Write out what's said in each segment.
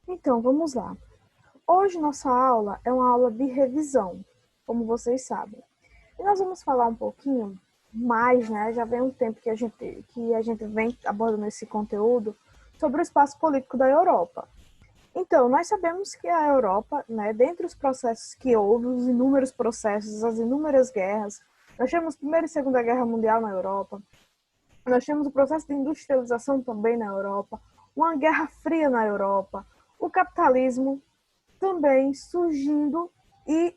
Então, vamos lá. Hoje nossa aula é uma aula de revisão, como vocês sabem. E nós vamos falar um pouquinho mais, né? Já vem um tempo que a gente vem abordando esse conteúdo sobre o espaço político da Europa. Então, nós sabemos que a Europa, né, dentre os processos que houve, os inúmeros processos, as inúmeras guerras, nós temos Primeira e Segunda Guerra Mundial na Europa, nós temos o processo de industrialização também na Europa, uma guerra fria na Europa, o capitalismo também surgindo e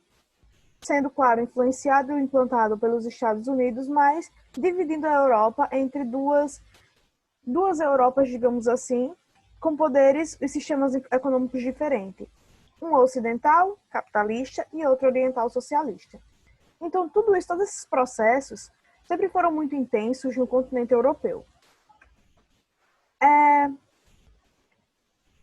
sendo, claro, influenciado e implantado pelos Estados Unidos, mas dividindo a Europa entre duas Europas, digamos assim, com poderes e sistemas econômicos diferentes. Um ocidental, capitalista, e outro oriental, socialista. Então, tudo isso, todos esses processos sempre foram muito intensos no continente europeu.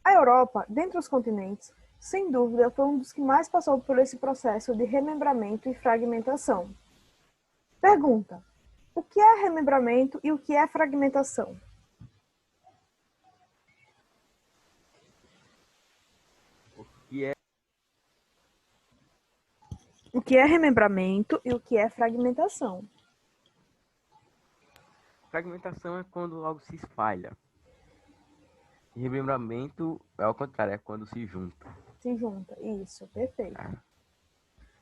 A Europa, dentre os continentes, sem dúvida, foi um dos que mais passou por esse processo de remembramento e fragmentação. Pergunta: o que é remembramento e o que é fragmentação? O que é O que é remembramento e o que é fragmentação? fragmentação é quando algo se espalha. E remembramento é ao contrário, é quando se junta. Se junta. Isso, perfeito. Tá?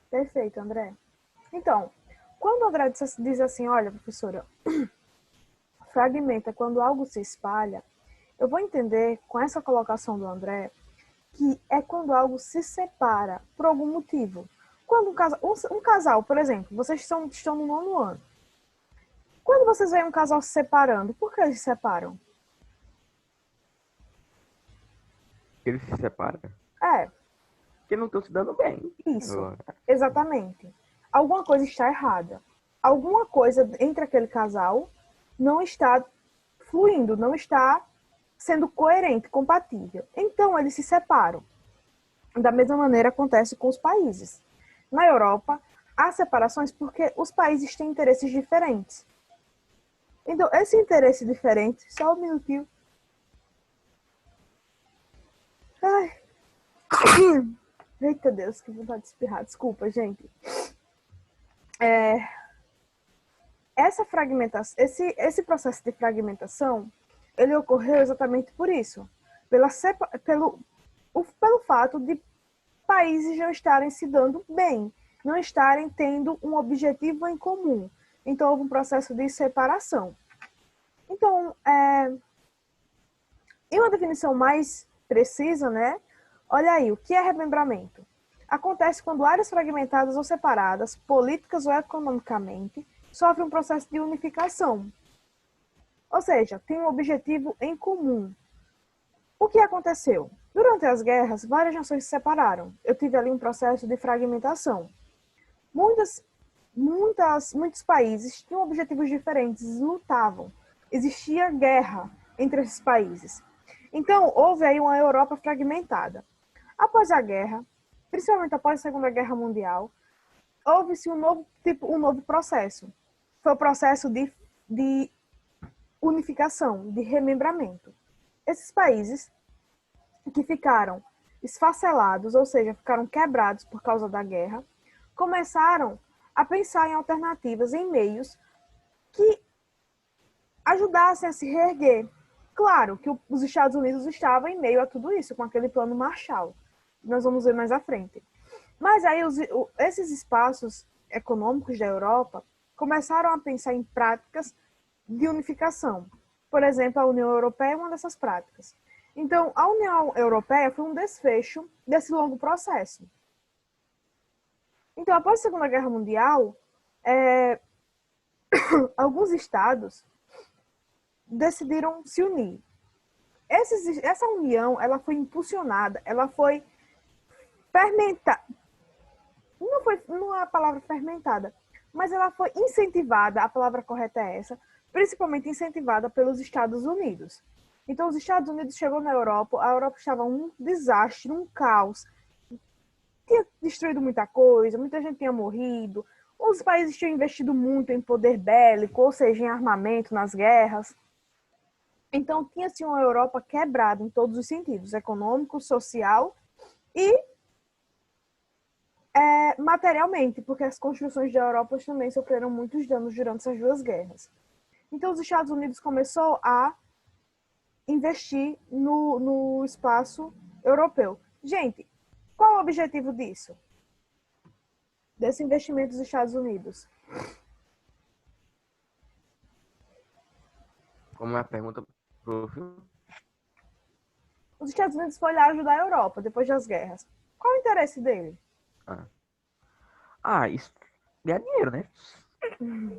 Perfeito, André. Então, quando o André diz assim, olha, professora, fragmenta quando algo se espalha, eu vou entender com essa colocação do André que é quando algo se separa por algum motivo. Quando um casal, por exemplo, vocês estão no nono ano. Quando vocês veem um casal se separando, por que eles se separam? Eles se separam É, porque não estão se dando bem. isso. Agora, Exatamente. Alguma coisa está errada. Alguma coisa entre aquele casal não está fluindo, não está sendo coerente, compatível. Então, eles se separam. Da mesma maneira acontece com os países. Na Europa, há separações porque os países têm interesses diferentes. Então, esse interesse diferente, só um minutinho. Ai. Eita Deus, que vontade de espirrar. Desculpa, gente. Essa fragmentação, esse processo de fragmentação, ele ocorreu exatamente por isso. Pelo fato de países não estarem se dando bem, não estarem tendo um objetivo em comum. Então, houve um processo de separação. Então, em uma definição mais precisa, né? Olha aí, o que é remembramento? Acontece quando áreas fragmentadas ou separadas, políticas ou economicamente, sofrem um processo de unificação. Ou seja, tem um objetivo em comum. O que aconteceu? Durante as guerras, várias nações se separaram. Eu tive ali um processo de fragmentação. Muitos países tinham objetivos diferentes, lutavam. Existia guerra entre esses países. Então, houve aí uma Europa fragmentada. Após a guerra, principalmente após a Segunda Guerra Mundial, houve-se um novo processo. Foi o processo de unificação, de remembramento. Esses países que ficaram esfacelados, ou seja, ficaram quebrados por causa da guerra, começaram a pensar em alternativas, em meios que ajudassem a se reerguer. Claro que os Estados Unidos estavam em meio a tudo isso, com aquele plano Marshall. Nós vamos ver mais à frente. Mas aí esses espaços econômicos da Europa começaram a pensar em práticas de unificação. Por exemplo, a União Europeia é uma dessas práticas. Então, a União Europeia foi um desfecho desse longo processo. Então, após a Segunda Guerra Mundial, alguns estados decidiram se unir. Essa união, ela foi impulsionada, ela foi fermentada. Não é a palavra fermentada, mas ela foi incentivada, a palavra correta é essa, principalmente incentivada pelos Estados Unidos. Então, os Estados Unidos chegou na Europa, a Europa estava um desastre, um caos, tinha destruído muita coisa, muita gente tinha morrido, os países tinham investido muito em poder bélico, ou seja, em armamento nas guerras. Então, tinha-se uma Europa quebrada em todos os sentidos, econômico, social e materialmente, porque as construções da Europa também sofreram muitos danos durante essas duas guerras. Então, os Estados Unidos começou a investir no espaço europeu. Gente, qual o objetivo disso? Desse investimento dos Estados Unidos? Como é a pergunta, prof? Os Estados Unidos foi lá ajudar a Europa depois das guerras. Qual o interesse dele? Isso ganhar dinheiro, né?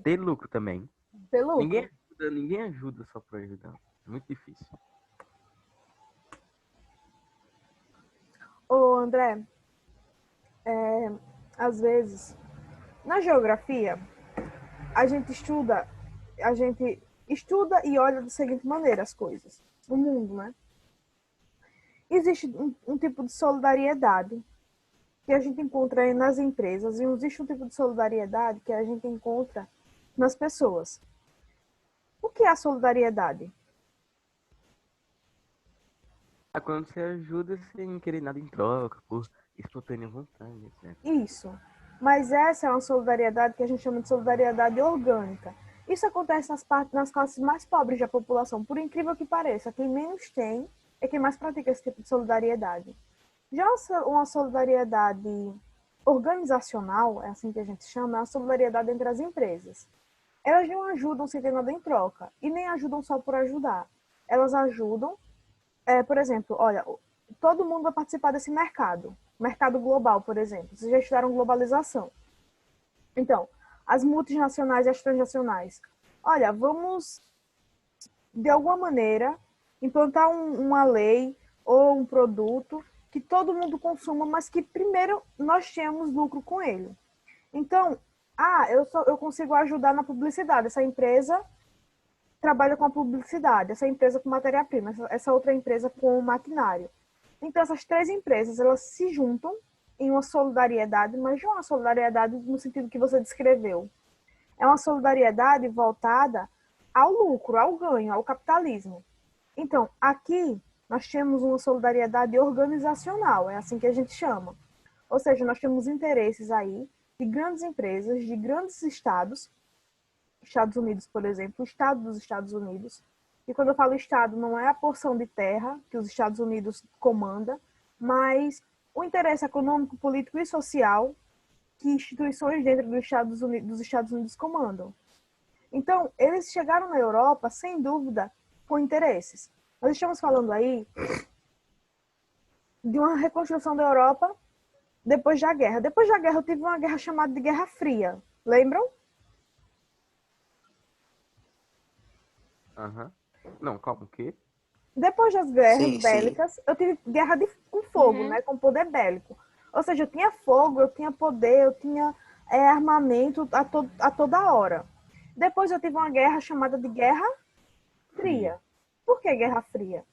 Ter lucro também. Ter lucro. Ninguém ajuda só por ajudar. É muito difícil. Ô, André, às vezes, na geografia, a gente estuda e olha da seguinte maneira as coisas. O mundo, né? Existe um tipo de solidariedade que a gente encontra aí nas empresas e existe um tipo de solidariedade que a gente encontra nas pessoas. O que é a solidariedade? Quando você ajuda sem querer nada em troca, por espontânea vontade, etc. Isso. Mas essa é uma solidariedade que a gente chama de solidariedade orgânica. Isso acontece nas classes mais pobres da população. Por incrível que pareça, quem menos tem é quem mais pratica esse tipo de solidariedade. Já uma solidariedade organizacional, é assim que a gente chama, é a solidariedade entre as empresas. Elas não ajudam sem ter nada em troca e nem ajudam só por ajudar. Elas ajudam, por exemplo, olha, todo mundo vai participar desse mercado global, por exemplo. Vocês já estudaram globalização. Então, as multinacionais e as transnacionais. Olha, vamos, de alguma maneira, implantar uma lei ou um produto que todo mundo consuma, mas que primeiro nós tenhamos lucro com ele. Então, eu consigo ajudar na publicidade. Essa empresa trabalha com a publicidade, essa empresa com matéria-prima, essa outra empresa com maquinário. Então, essas três empresas, elas se juntam em uma solidariedade, mas não é uma solidariedade no sentido que você descreveu. É uma solidariedade voltada ao lucro, ao ganho, ao capitalismo. Então, aqui nós temos uma solidariedade organizacional, é assim que a gente chama. Ou seja, nós temos interesses aí de grandes empresas, de grandes estados, Estados Unidos, por exemplo, o Estado dos Estados Unidos. E quando eu falo Estado, não é a porção de terra que os Estados Unidos comanda, mas o interesse econômico, político e social que instituições dentro dos Estados Unidos comandam. Então, eles chegaram na Europa, sem dúvida, com interesses. Nós estamos falando aí de uma reconstrução da Europa depois da guerra. Depois da guerra, eu tive uma guerra chamada de Guerra Fria. Lembram? Não, calma, o quê? Depois das guerras Sim, sim. bélicas, eu tive guerra com fogo, né? Com poder bélico. Ou seja, eu tinha fogo, eu tinha poder, eu tinha armamento a toda hora. Depois eu tive uma guerra chamada de Guerra Fria. Por que Guerra Fria?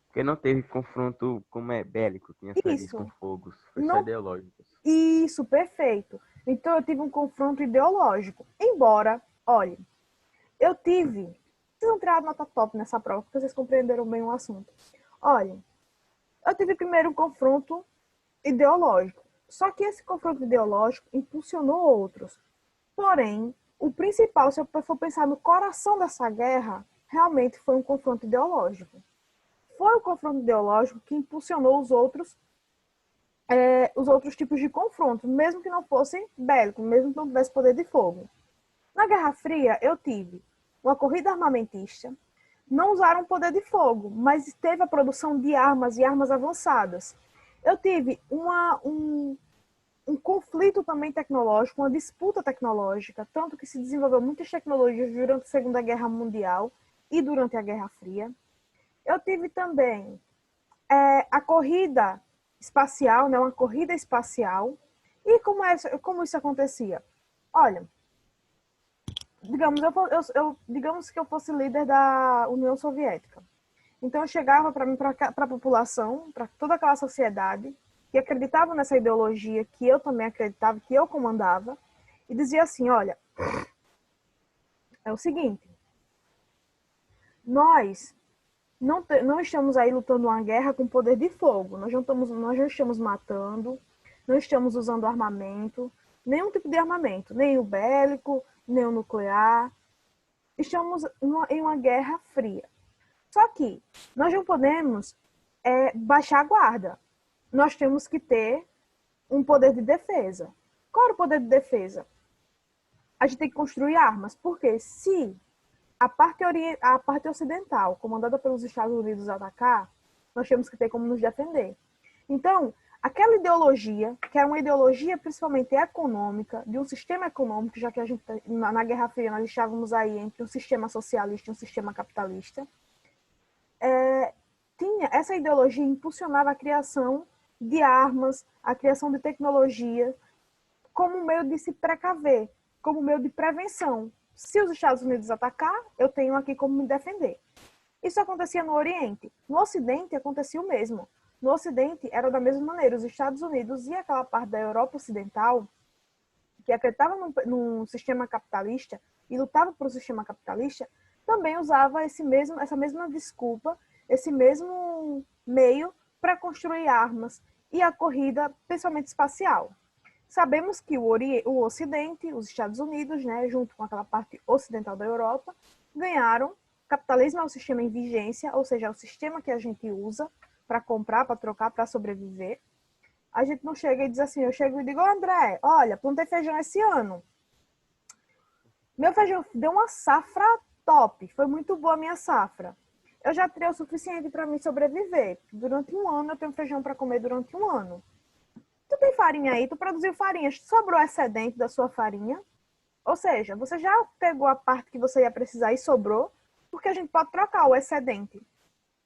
Porque não teve confronto como é bélico, tinha só eles com fogos, foi só Não... ideológico. Isso, perfeito. Então eu tive um confronto ideológico. Embora, olha, eu tive... Vocês vão tirar nota top nessa prova, porque vocês compreenderam bem o assunto. Olha, eu tive primeiro um confronto ideológico. Só que esse confronto ideológico impulsionou outros. Porém, o principal, se eu for pensar no coração dessa guerra, realmente foi um confronto ideológico. Foi o confronto ideológico que impulsionou os outros tipos de confronto, mesmo que não fossem bélicos, mesmo que não tivesse poder de fogo. Na Guerra Fria, eu tive uma corrida armamentista, não usaram poder de fogo, mas teve a produção de armas e armas avançadas. Eu tive um conflito também tecnológico, uma disputa tecnológica, tanto que se desenvolveu muitas tecnologias durante a Segunda Guerra Mundial e durante a Guerra Fria. Eu tive também a corrida espacial, né, uma corrida espacial. E como isso acontecia? Olha, digamos que eu fosse líder da União Soviética. Então eu chegava para a população, para toda aquela sociedade que acreditava nessa ideologia, que eu também acreditava, que eu comandava, e dizia assim, olha, é o seguinte, nós Não estamos aí lutando uma guerra com poder de fogo. Nós não estamos matando, não estamos usando armamento, nenhum tipo de armamento, nem o bélico, nem o nuclear. Estamos em uma guerra fria. Só que nós não podemos baixar a guarda. Nós temos que ter um poder de defesa. Qual é o poder de defesa? A gente tem que construir armas, porque se a parte ocidental, comandada pelos Estados Unidos, atacar, nós temos que ter como nos defender. Então, aquela ideologia, que é uma ideologia principalmente econômica, de um sistema econômico, já que a gente na Guerra Fria nós estávamos aí entre um sistema socialista e um sistema capitalista, essa ideologia impulsionava a criação de armas, a criação de tecnologia, como meio de se precaver, como meio de prevenção. Se os Estados Unidos atacar, eu tenho aqui como me defender. Isso acontecia no Oriente. No Ocidente acontecia o mesmo. No Ocidente era da mesma maneira. Os Estados Unidos e aquela parte da Europa Ocidental, que acreditava num sistema capitalista e lutava por um sistema capitalista, também usava essa mesma desculpa, esse mesmo meio para construir armas e a corrida, principalmente espacial. Sabemos que o Ocidente, os Estados Unidos, né, junto com aquela parte ocidental da Europa, ganharam. Capitalismo é o sistema em vigência, ou seja, é o sistema que a gente usa para comprar, para trocar, para sobreviver. A gente não chega e diz assim, eu chego e digo, André, olha, plantei feijão esse ano. Meu feijão deu uma safra top, foi muito boa a minha safra. Eu já tirei o suficiente para mim sobreviver. Durante um ano eu tenho feijão para comer durante um ano. Tu tem farinha aí, tu produziu farinha, sobrou excedente da sua farinha. Ou seja, você já pegou a parte que você ia precisar e sobrou, porque a gente pode trocar o excedente.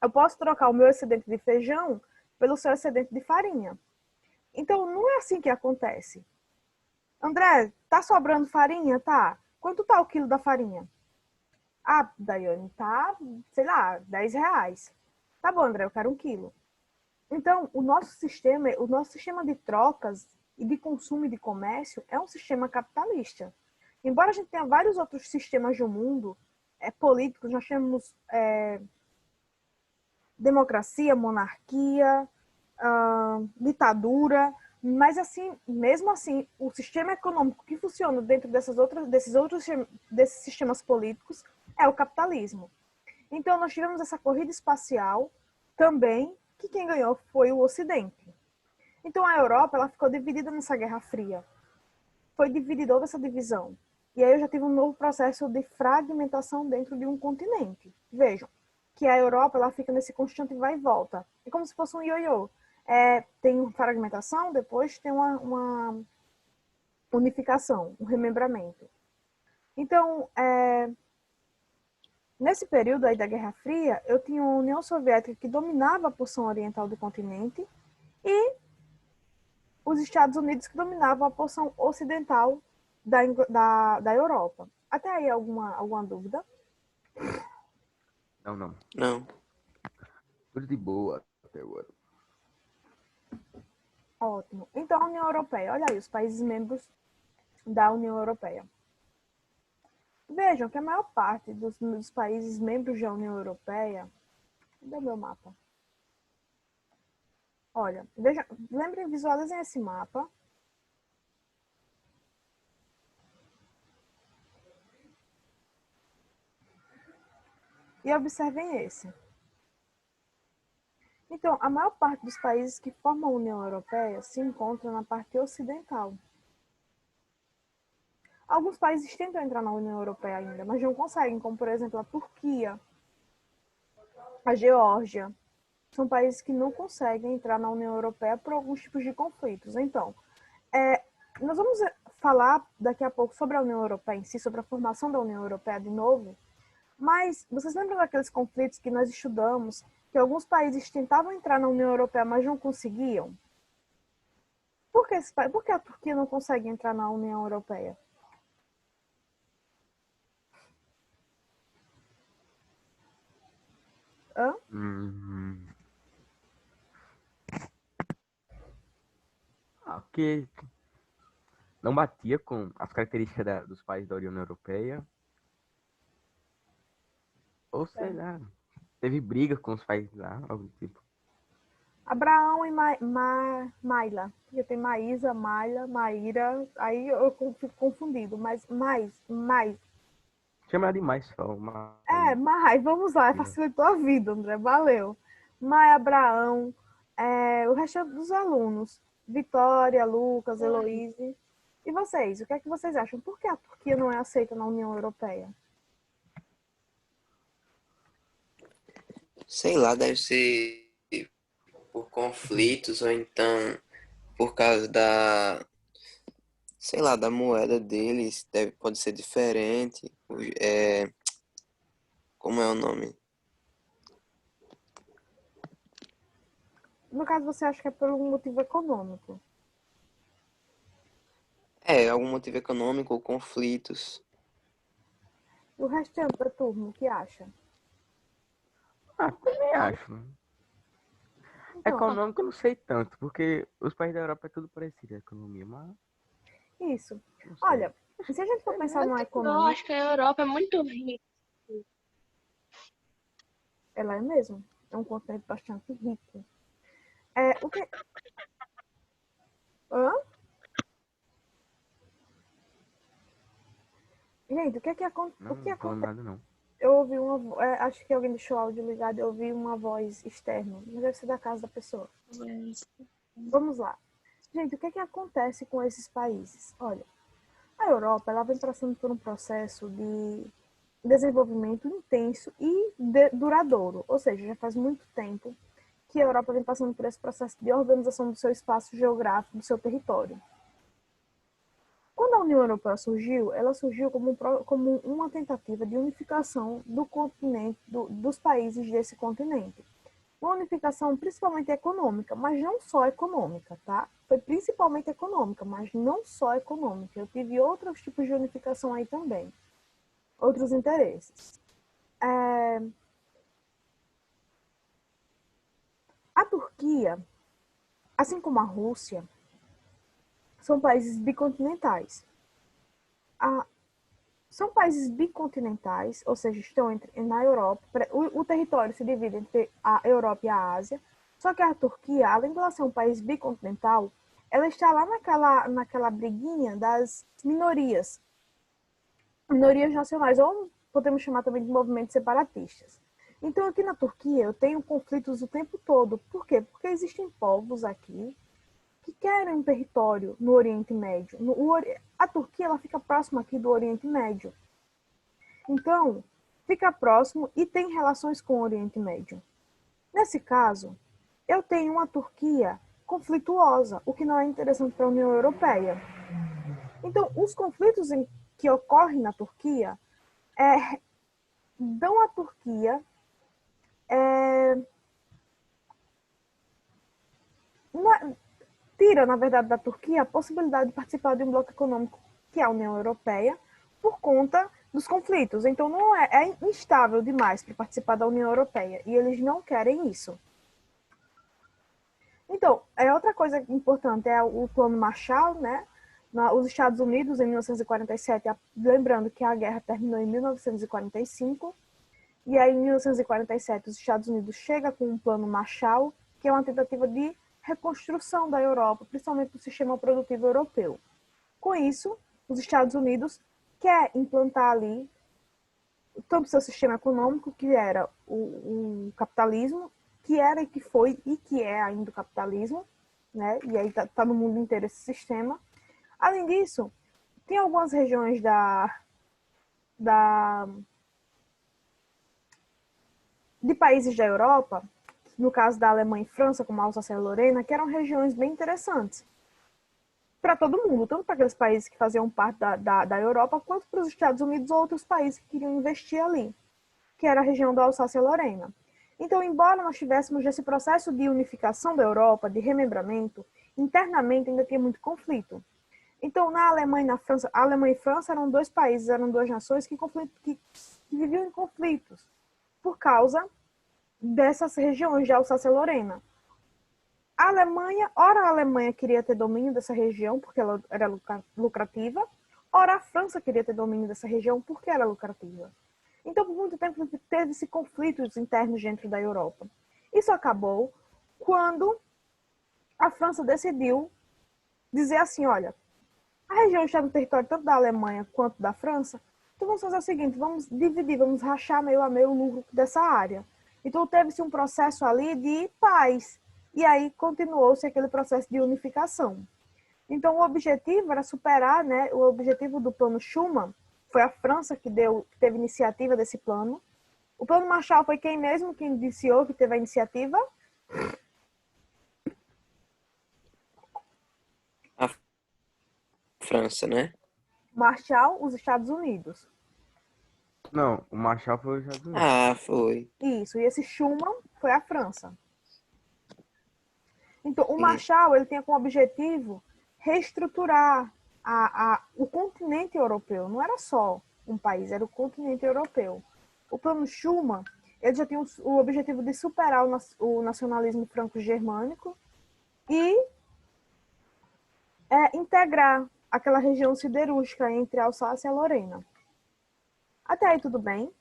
Eu posso trocar o meu excedente de feijão pelo seu excedente de farinha. Então, não é assim que acontece. André, tá sobrando farinha? Tá. Quanto tá o quilo da farinha? Ah, Daiane, tá, sei lá, R$ 10. Tá bom, André, eu quero 1 quilo. Então, o nosso sistema de trocas e de consumo e de comércio é um sistema capitalista. Embora a gente tenha vários outros sistemas do mundo políticos, nós temos democracia, monarquia, ditadura, mas assim, mesmo assim, o sistema econômico que funciona dentro desses sistemas políticos é o capitalismo. Então, nós tivemos essa corrida espacial também, que quem ganhou foi o Ocidente. Então, a Europa ela ficou dividida nessa Guerra Fria. Foi dividida, houve essa divisão. E aí eu já tive um novo processo de fragmentação dentro de um continente. Vejam, que a Europa ela fica nesse constante vai e volta. É como se fosse um ioiô. Tem fragmentação, depois tem uma unificação, um remembramento. Então, nesse período aí da Guerra Fria, eu tinha a União Soviética que dominava a porção oriental do continente e os Estados Unidos que dominavam a porção ocidental da Europa. Até aí alguma dúvida? Não, não. Não. Tudo de boa até agora. Ótimo. Então, a União Europeia. Olha aí, os países membros da União Europeia. Vejam que a maior parte dos países membros da União Europeia... Cadê o meu mapa? Olha, veja, lembrem, visualizem esse mapa. E observem esse. Então, a maior parte dos países que formam a União Europeia se encontra na parte ocidental. Alguns países tentam entrar na União Europeia ainda, mas não conseguem, como, por exemplo, a Turquia, a Geórgia. São países que não conseguem entrar na União Europeia por alguns tipos de conflitos. Então, nós vamos falar daqui a pouco sobre a União Europeia em si, sobre a formação da União Europeia de novo, mas vocês lembram daqueles conflitos que nós estudamos, que alguns países tentavam entrar na União Europeia, mas não conseguiam? Por que a Turquia não consegue entrar na União Europeia? Hã? Porque não batia com as características dos países da União Europeia. Ou sei lá. teve briga com os países lá, algo do tipo. Abraão e Maila. Porque tem Maísa, Maila, Maíra. Aí eu fico confundido. Mas mais. Chama ela de mais só, Vamos lá. Facilitou a vida, André. Valeu. Maia, Abraão. O resto dos alunos. Vitória, Lucas, Heloíse. E vocês? O que é que vocês acham? Por que a Turquia não é aceita na União Europeia? Sei lá, deve ser por conflitos ou então por causa sei lá, da moeda deles, pode ser diferente. Como é o nome? No caso, você acha que é por um motivo econômico? Algum motivo econômico ou conflitos. O restante da turma, o que acha? Também acho. Então, Econômico eu não sei tanto, porque os países da Europa é tudo parecido, a economia, mas isso. não sei. Olha, se a gente for pensar numa Eu economia, acho que a Europa é muito rica. ela é mesmo. É um continente bastante rico. O que... Hã? Gente, o que é que Não tô acontece? nada não. Eu ouvi acho que alguém deixou o áudio ligado, eu ouvi uma voz externa. Mas deve ser da casa da pessoa. Vamos lá. Gente, o que é que acontece com esses países? Olha, a Europa, ela vem passando por um processo de desenvolvimento intenso e duradouro. Ou seja, já faz muito tempo que a Europa vem passando por esse processo de organização do seu espaço geográfico, do seu território. Quando a União Europeia surgiu, ela surgiu como uma tentativa de unificação do continente, dos países desse continente. Uma unificação principalmente econômica, mas não só econômica, tá? Foi principalmente econômica, mas não só econômica. Eu tive outros tipos de unificação aí também. Outros interesses. A Turquia, assim como a Rússia, são países bicontinentais. São países bicontinentais, ou seja, estão na Europa. O território se divide entre a Europa e a Ásia. Só que a Turquia, além de ela ser um país bicontinental, ela está lá naquela briguinha das minorias. Minorias nacionais, ou podemos chamar também de movimentos separatistas. Então, aqui na Turquia, eu tenho conflitos o tempo todo. Por quê? Porque existem povos aqui que querem um território no Oriente Médio. A Turquia ela fica próxima aqui do Oriente Médio. Então, fica próximo e tem relações com o Oriente Médio. Nesse caso, eu tenho uma Turquia conflituosa, o que não é interessante para a União Europeia. Então, os conflitos que ocorrem na Turquia dão à Turquia tira, na verdade, da Turquia a possibilidade de participar de um bloco econômico que é a União Europeia por conta dos conflitos. Então, não é instável demais para participar da União Europeia e eles não querem isso. Então, outra coisa importante é o Plano Marshall, né? Os Estados Unidos, em 1947, lembrando que a guerra terminou em 1945, e aí em 1947 os Estados Unidos chegam com um Plano Marshall, que é uma tentativa de reconstrução da Europa, principalmente do sistema produtivo europeu. Com isso, os Estados Unidos quer implantar ali todo o seu sistema econômico, que era o capitalismo, que era e que foi e que é ainda o capitalismo, né? E aí tá no mundo inteiro esse sistema. Além disso, tem algumas regiões de países da Europa, no caso da Alemanha e França, como a Alsácia-Lorena, que eram regiões bem interessantes para todo mundo, tanto para aqueles países que faziam parte da Europa, quanto para os Estados Unidos ou outros países que queriam investir ali, que era a região da Alsácia-Lorena. Então, embora nós tivéssemos esse processo de unificação da Europa, de remembramento, internamente ainda tinha muito conflito. Então, na Alemanha e na França, a Alemanha e França eram dois países, eram duas nações que viviam em conflitos por causa dessas regiões de Alsácia-Lorena. Ora a Alemanha queria ter domínio dessa região porque ela era lucrativa, ora a França queria ter domínio dessa região porque era lucrativa. Então, por muito tempo, teve-se conflitos internos dentro da Europa. Isso acabou quando a França decidiu dizer assim, olha, a região está no território tanto da Alemanha quanto da França, então vamos fazer o seguinte, vamos dividir, vamos rachar meio a meio o lucro dessa área. Então teve-se um processo ali de paz, e aí continuou-se aquele processo de unificação. Então o objetivo era superar, né, o objetivo do plano Schuman, foi a França que teve iniciativa desse plano. O plano Marshall foi quem mesmo que iniciou, que teve a iniciativa? A França, né? Marshall, os Estados Unidos. Não, o Marshall foi os Estados Unidos. Ah, foi. Isso, e esse Schuman foi a França. Então, o Sim. Marshall, ele tinha como objetivo reestruturar o continente europeu. Não era só um país, era o continente europeu. O plano Schuman, ele já tinha o objetivo de superar o nacionalismo franco-germânico e integrar aquela região siderúrgica entre a Alsácia e a Lorena. Até aí tudo bem?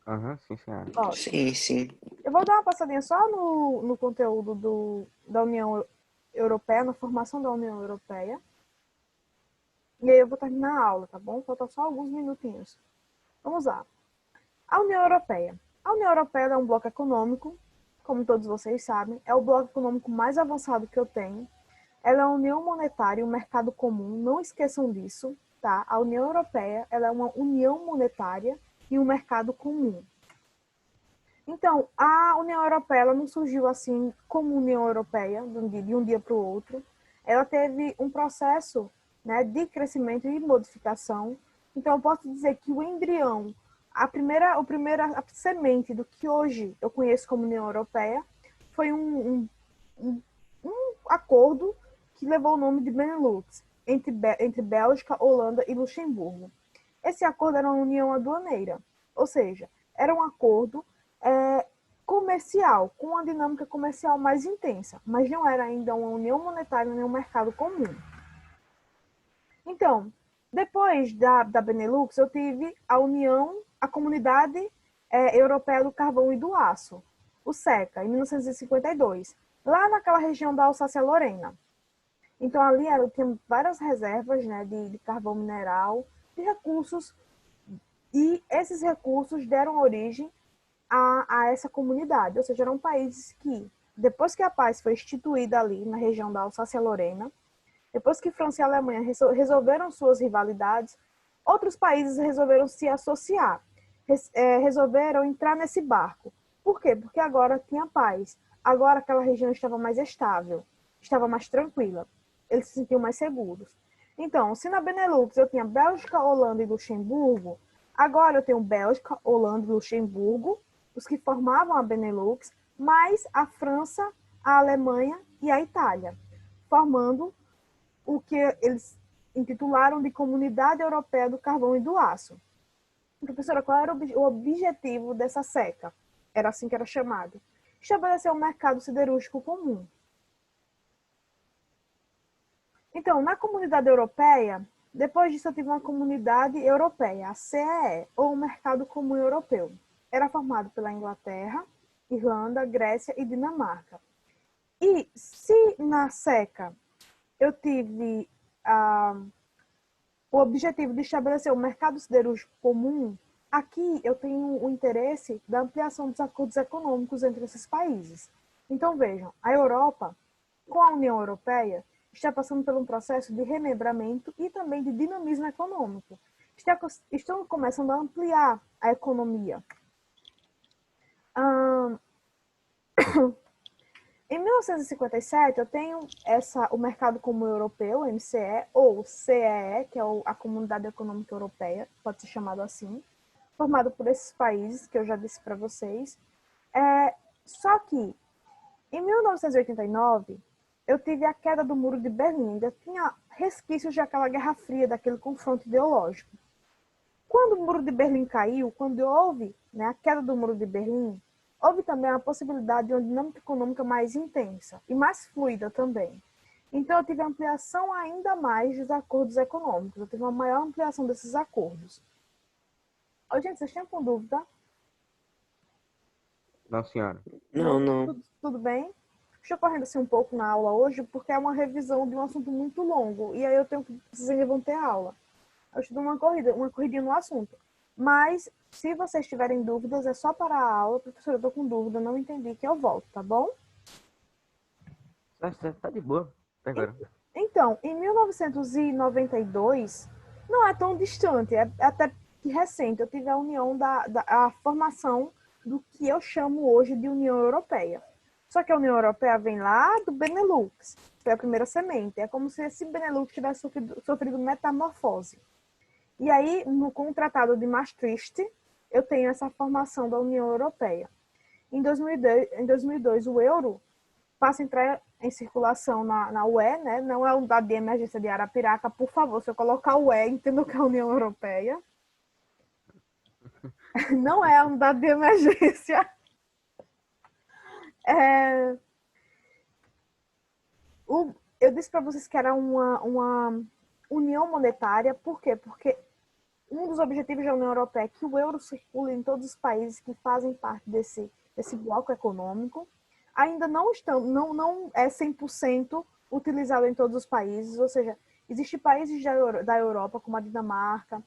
Aham, sim, senhora. Ótimo. Sim, sim. Eu vou dar uma passadinha só no conteúdo da União Europeia, na formação da União Europeia. E aí eu vou terminar a aula, tá bom? Faltam só alguns minutinhos. Vamos lá. A União Europeia. A União Europeia é um bloco econômico, como todos vocês sabem. É o bloco econômico mais avançado que eu tenho. Ela é uma união monetária e um mercado comum. Não esqueçam disso, tá? A União Europeia, ela é uma união monetária e um mercado comum. Então, a União Europeia ela não surgiu assim como União Europeia, de um dia para o outro. Ela teve um processo, né, de crescimento e modificação. Então, eu posso dizer que o embrião, a primeira semente do que hoje eu conheço como União Europeia, foi um acordo que levou o nome de Benelux, entre Bélgica, Holanda e Luxemburgo. Esse acordo era uma união aduaneira, ou seja, era um acordo comercial, com uma dinâmica comercial mais intensa, mas não era ainda uma união monetária nem um mercado comum. Então, depois da Benelux, eu tive a Comunidade Europeia do Carvão e do Aço, o SECA, em 1952, lá naquela região da Alsácia-Lorena. Então, ali tinha várias reservas, né, de carvão mineral, de recursos, e esses recursos deram origem a essa comunidade, ou seja, eram países que, depois que a paz foi instituída ali na região da Alsácia-Lorena, depois que França e Alemanha resolveram suas rivalidades, outros países resolveram se associar, resolveram entrar nesse barco. Por quê? Porque agora tinha paz, agora aquela região estava mais estável, estava mais tranquila, eles se sentiam mais seguros. Então, se na Benelux eu tinha Bélgica, Holanda e Luxemburgo, agora eu tenho Bélgica, Holanda e Luxemburgo, os que formavam a Benelux, mais a França, a Alemanha e a Itália, formando o que eles intitularam de Comunidade Europeia do Carvão e do Aço. Professora, qual era o objetivo dessa SECA? Era assim que era chamado. Estabelecer um mercado siderúrgico comum. Então, na Comunidade Europeia, depois disso eu tive uma Comunidade Europeia, a CEE, ou o Mercado Comum Europeu. Era formado pela Inglaterra, Irlanda, Grécia e Dinamarca. E se na SECA eu tive o objetivo de estabelecer um mercado siderúrgico comum, aqui eu tenho o interesse da ampliação dos acordos econômicos entre esses países. Então vejam, a Europa, com a União Europeia, está passando por um processo de remembramento e também de dinamismo econômico. Estão começando a ampliar a economia. Em 1957, eu tenho o Mercado Comum Europeu, MCE, ou CEE, que é a Comunidade Econômica Europeia, pode ser chamado assim, formado por esses países que eu já disse para vocês. Só que, em 1989, eu tive a queda do Muro de Berlim, ainda tinha resquícios daquela Guerra Fria, daquele confronto ideológico. Quando o Muro de Berlim caiu, quando houve, né, a queda do Muro de Berlim, houve também a possibilidade de uma dinâmica econômica mais intensa e mais fluida também. Então, eu tive a ampliação ainda mais dos acordos econômicos, eu tive uma maior ampliação desses acordos. Ô, gente, vocês tinham com dúvida? Não, senhora. Não. Tudo bem? Estou correndo assim um pouco na aula hoje, porque é uma revisão de um assunto muito longo. E aí vocês ainda vão ter aula. Eu te dou uma corridinha no assunto. Mas, se vocês tiverem dúvidas, é só para a aula. Professora, eu tô com dúvida, não entendi, que eu volto, tá bom? Tá de boa. Até agora. Então, em 1992, não é tão distante, é até que recente. Eu tive a união a formação do que eu chamo hoje de União Europeia. Só que a União Europeia vem lá do Benelux, foi a primeira semente. É como se esse Benelux tivesse sofrido metamorfose. E aí, com o Tratado de Maastricht, eu tenho essa formação da União Europeia. Em 2002, o euro passa a entrar em circulação na UE, né? Não é a unidade de emergência de Arapiraca, por favor, se eu colocar o UE, entendo que é a União Europeia. Não é a unidade de emergência. Eu disse para vocês que era uma união monetária, por quê? Porque um dos objetivos da União Europeia é que o euro circule em todos os países que fazem parte desse bloco econômico. Ainda não é 100% utilizado em todos os países, ou seja, existem países da Europa, como a Dinamarca,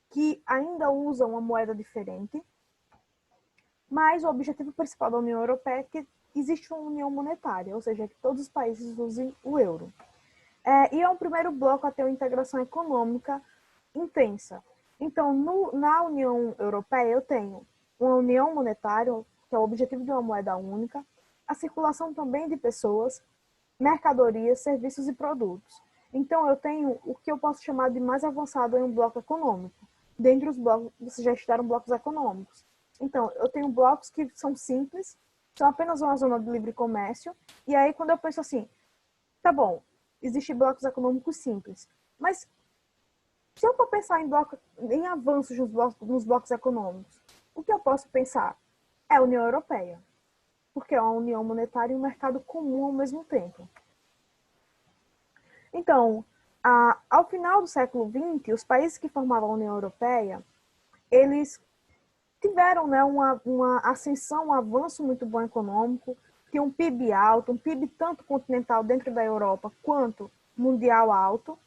que ainda usam uma moeda diferente, mas o objetivo principal da União Europeia é que existe uma união monetária, ou seja, que todos os países usem o euro. E é um primeiro bloco a ter uma integração econômica intensa. Então, na União Europeia, eu tenho uma união monetária, que é o objetivo de uma moeda única, a circulação também de pessoas, mercadorias, serviços e produtos. Então, eu tenho o que eu posso chamar de mais avançado em um bloco econômico. Dentre os blocos, vocês já estudaram blocos econômicos. Então, eu tenho blocos que são simples, são apenas uma zona de livre comércio, e aí quando eu penso assim, tá bom, existem blocos econômicos simples, mas se eu for pensar em avanços nos blocos econômicos, o que eu posso pensar? É a União Europeia, porque é uma união monetária e um mercado comum ao mesmo tempo. Então, ao final do século XX, os países que formavam a União Europeia, eles tiveram, né, uma ascensão, um avanço muito bom econômico, tinha um PIB alto, um PIB tanto continental dentro da Europa quanto mundial alto,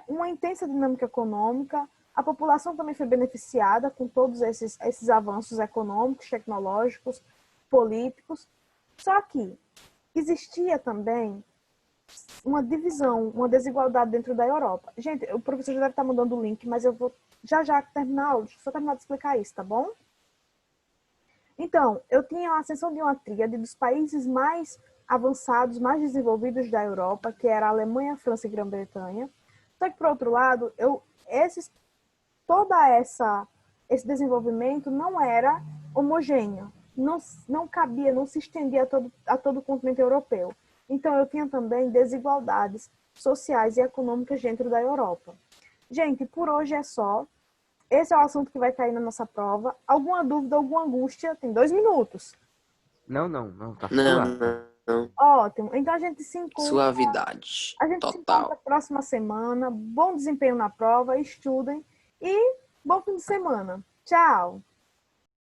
uma intensa dinâmica econômica, a população também foi beneficiada com todos esses avanços econômicos, tecnológicos, políticos, só que existia também uma divisão, uma desigualdade dentro da Europa. Gente, o professor já deve estar mandando o link, mas eu vou já terminar a aula, deixa eu só terminar de explicar isso, tá bom? Então, eu tinha a ascensão de uma tríade dos países mais avançados, mais desenvolvidos da Europa, que era a Alemanha, a França e Grã-Bretanha. Só que, por outro lado, esse desenvolvimento não era homogêneo, não cabia, não se estendia a todo o continente europeu. Então, eu tinha também desigualdades sociais e econômicas dentro da Europa. Gente, por hoje é só. Esse é o assunto que vai cair na nossa prova. Alguma dúvida, alguma angústia? Tem 2 minutos. Não, tá suave. Não. Ótimo. Então, a gente se encontra... Suavidade. A gente se Total. encontra na próxima semana. Bom desempenho na prova, estudem e bom fim de semana. Tchau!